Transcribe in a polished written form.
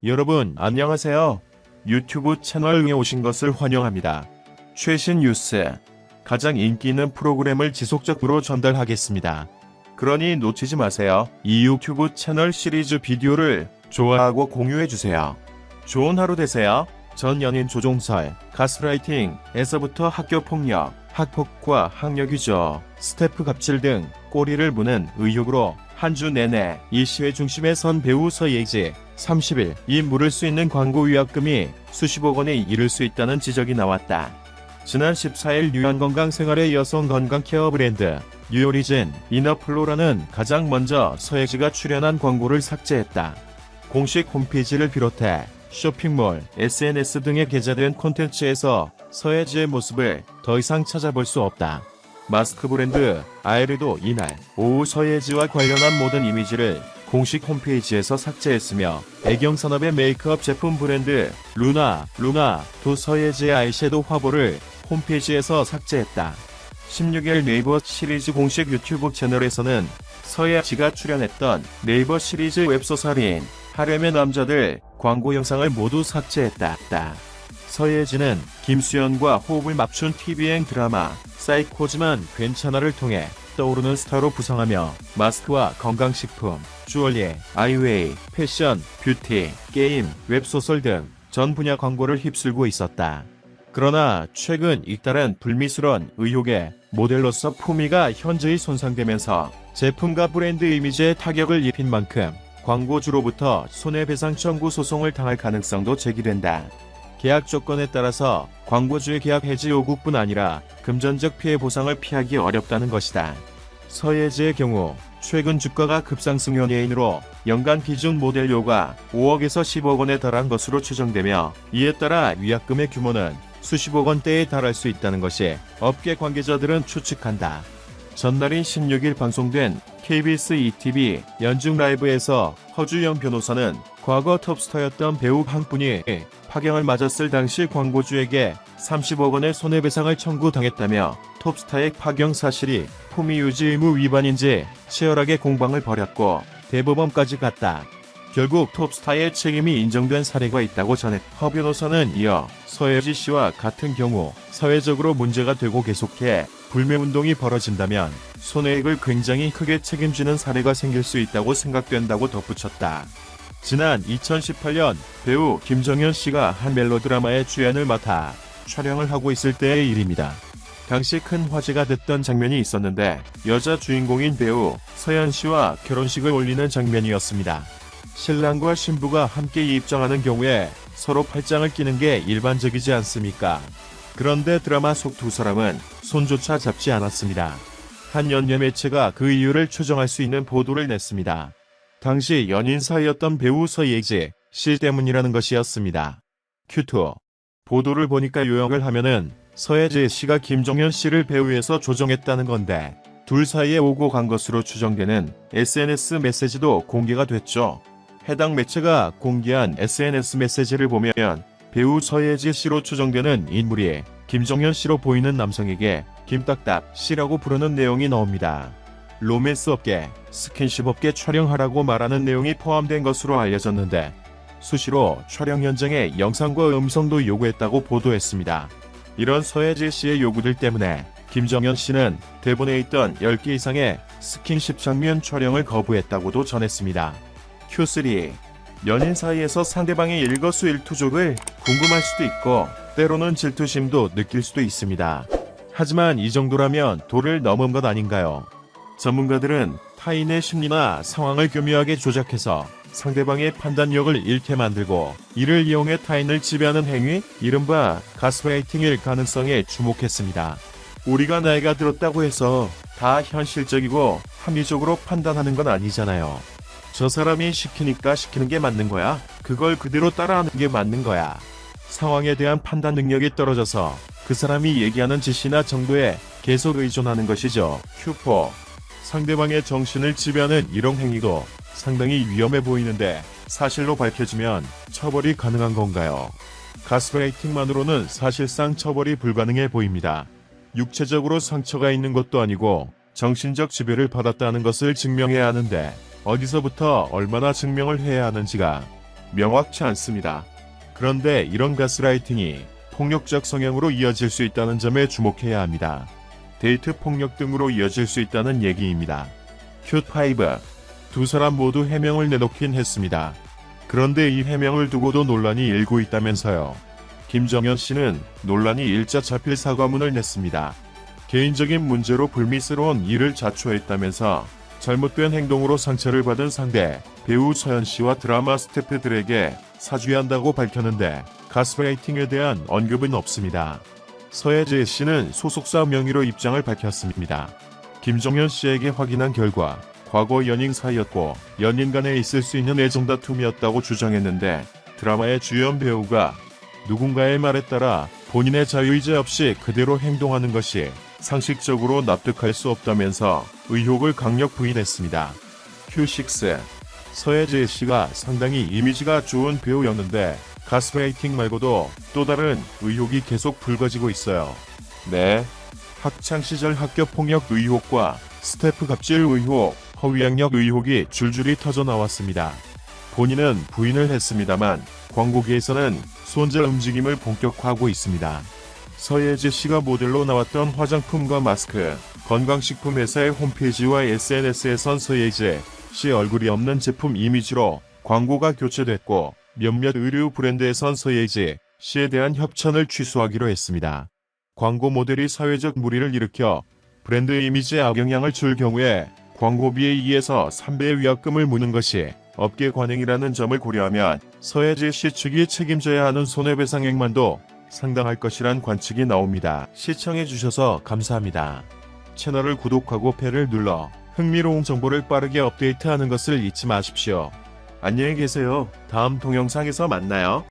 여러분 안녕하세요. 유튜브 채널에 오신 것을 환영합니다. 최신 뉴스, 가장 인기 있는 프로그램을 지속적으로 전달하겠습니다. 그러니 놓치지 마세요. 이 유튜브 채널 시리즈 비디오를 좋아하고 공유해주세요. 좋은 하루 되세요. 전 연인 조종설, 가스라이팅에서부터 학교폭력, 학폭과 학력위조, 스태프 갑질 등 꼬리를 무는 의혹으로 한 주 내내 이슈의 중심에 선 배우 서예지 30일 이 물을 수 있는 광고 위약금이 수십억 원에 이를 수 있다는 지적이 나왔다. 지난 14일 유한건강생활의 여성 건강 케어 브랜드 뉴오리진 이너플로라는 가장 먼저 서예지가 출연한 광고를 삭제했다. 공식 홈페이지를 비롯해 쇼핑몰, SNS 등에 게재된 콘텐츠에서 서예지의 모습을 더 이상 찾아볼 수 없다. 마스크 브랜드 아에르도 이날 오후 서예지와 관련한 모든 이미지를 공식 홈페이지에서 삭제했으며 애경산업의 메이크업 제품 브랜드 루나도 서예지의 아이섀도우 화보를 홈페이지에서 삭제했다. 16일 네이버 시리즈 공식 유튜브 채널에서는 서예지가 출연했던 네이버 시리즈 웹소설인 하렘의 남자들 광고 영상을 모두 삭제했다. 서예지는 김수현과 호흡을 맞춘 TVN 드라마 사이코지만 괜찮아를 통해 떠오르는 스타로 부상하며 마스크와 건강식품, 주얼리, 아이웨이, 패션, 뷰티, 게임, 웹소설 등 전 분야 광고를 휩쓸고 있었다. 그러나 최근 잇따른 불미스러운 의혹에 모델로서 품위가 현저히 손상되면서 제품과 브랜드 이미지에 타격을 입힌 만큼 광고주로부터 손해배상 청구 소송을 당할 가능성도 제기된다. 계약 조건에 따라서 광고주의 계약 해지 요구뿐 아니라 금전적 피해 보상을 피하기 어렵다는 것이다. 서예지의 경우 최근 주가가 급상승 연예인으로 연간 기준 모델료가 5억에서 10억 원에 달한 것으로 추정되며 이에 따라 위약금의 규모는 수십억 원대에 달할 수 있다는 것이 업계 관계자들은 추측한다. 전날인 16일 방송된 KBS ETV 연중 라이브에서 허주영 변호사는 과거 톱스타였던 배우 한 분이 파경을 맞았을 당시 광고주에게 30억 원의 손해배상을 청구당했다며 톱스타의 파경 사실이 품위 유지 의무 위반인지 치열하게 공방을 벌였고 대법원까지 갔다. 결국 톱스타의 책임이 인정된 사례가 있다고 전했. 허 변호사는 이어 서예지 씨와 같은 경우 사회적으로 문제가 되고 계속해 불매운동이 벌어진다면 손해액을 굉장히 크게 책임지는 사례가 생길 수 있다고 생각된다고 덧붙였다. 지난 2018년 배우 김정현 씨가 한 멜로드라마의 주연을 맡아 촬영을 하고 있을 때의 일입니다. 당시 큰 화제가 됐던 장면이 있었는데 여자 주인공인 배우 서연 씨와 결혼식을 올리는 장면이었습니다. 신랑과 신부가 함께 입장하는 경우에 서로 팔짱을 끼는 게 일반적이지 않습니까? 그런데 드라마 속 두 사람은 손조차 잡지 않았습니다. 한 연예 매체가 그 이유를 추정할 수 있는 보도를 냈습니다. 당시 연인 사이였던 배우 서예지 씨 때문이라는 것이었습니다. 큐2. 보도를 보니까 요약을 하면은 서예지 씨가 김정현 씨를 배우에서 조종했다는 건데 둘 사이에 오고 간 것으로 추정되는 SNS 메시지도 공개가 됐죠. 해당 매체가 공개한 SNS 메시지를 보면 배우 서예지 씨로 추정되는 인물이 김정현 씨로 보이는 남성에게 김딱딱 씨라고 부르는 내용이 나옵니다. 로맨스 업계, 스킨십 업계 촬영하라고 말하는 내용이 포함된 것으로 알려졌는데 수시로 촬영 현장에 영상과 음성도 요구했다고 보도했습니다. 이런 서예지 씨의 요구들 때문에 김정현 씨는 대본에 있던 10개 이상의 스킨십 장면 촬영을 거부했다고도 전했습니다. Q3. 연인 사이에서 상대방의 일거수일투족을 궁금할 수도 있고 때로는 질투심도 느낄 수도 있습니다. 하지만 이 정도라면 도를 넘은 것 아닌가요? 전문가들은 타인의 심리나 상황을 교묘하게 조작해서 상대방의 판단력을 잃게 만들고 이를 이용해 타인을 지배하는 행위, 이른바 가스라이팅일 가능성에 주목했습니다. 우리가 나이가 들었다고 해서 다 현실적이고 합리적으로 판단하는 건 아니잖아요. 저 사람이 시키니까 시키는 게 맞는 거야. 그걸 그대로 따라하는 게 맞는 거야. 상황에 대한 판단 능력이 떨어져서 그 사람이 얘기하는 지시나 정도에 계속 의존하는 것이죠. Q4. 상대방의 정신을 지배하는 이런 행위도 상당히 위험해 보이는데 사실로 밝혀지면 처벌이 가능한 건가요? 가스라이팅만으로는 사실상 처벌이 불가능해 보입니다. 육체적으로 상처가 있는 것도 아니고 정신적 지배를 받았다는 것을 증명해야 하는데 어디서부터 얼마나 증명을 해야 하는지가 명확치 않습니다. 그런데 이런 가스라이팅이 폭력적 성향으로 이어질 수 있다는 점에 주목해야 합니다. 데이트 폭력 등으로 이어질 수 있다는 얘기입니다. 큐5 두 사람 모두 해명을 내놓긴 했습니다. 그런데 이 해명을 두고도 논란이 일고 있다면서요. 김정현 씨는 논란이 일자 잡힐 사과문을 냈습니다. 개인적인 문제로 불미스러운 일을 자초했다면서 잘못된 행동으로 상처를 받은 상대 배우 서현 씨와 드라마 스태프들에게 사죄한다고 밝혔는데 가스라이팅에 대한 언급은 없습니다. 서예재 씨는 소속사 명의로 입장을 밝혔습니다. 김정현 씨에게 확인한 결과 과거 연인 사이였고 연인 간에 있을 수 있는 애정 다툼이었다고 주장했는데 드라마의 주연 배우가 누군가의 말에 따라 본인의 자유의지 없이 그대로 행동하는 것이 상식적으로 납득할 수 없다면서 의혹을 강력 부인했습니다. Q6 서예재 씨가 상당히 이미지가 좋은 배우였는데 가스라이팅 말고도 또 다른 의혹이 계속 불거지고 있어요. 네, 학창시절 학교폭력 의혹과 스태프 갑질 의혹, 허위학력 의혹이 줄줄이 터져 나왔습니다. 본인은 부인을 했습니다만 광고계에서는 손절 움직임을 본격화하고 있습니다. 서예재 씨가 모델로 나왔던 화장품과 마스크, 건강식품 회사의 홈페이지와 SNS에선 서예재 씨 얼굴이 없는 제품 이미지로 광고가 교체됐고 몇몇 의류 브랜드에선 서예재 씨에 대한 협찬을 취소하기로 했습니다. 광고 모델이 사회적 물의를 일으켜 브랜드 이미지에 악영향을 줄 경우에 광고비에 2에서 3배의 위약금을 무는 것이 업계 관행이라는 점을 고려하면 서예재 씨 측이 책임져야 하는 손해배상액만도 상당할 것이란 관측이 나옵니다. 시청해주셔서 감사합니다. 채널을 구독하고 벨을 눌러 흥미로운 정보를 빠르게 업데이트하는 것을 잊지 마십시오. 안녕히 계세요. 다음 동영상에서 만나요.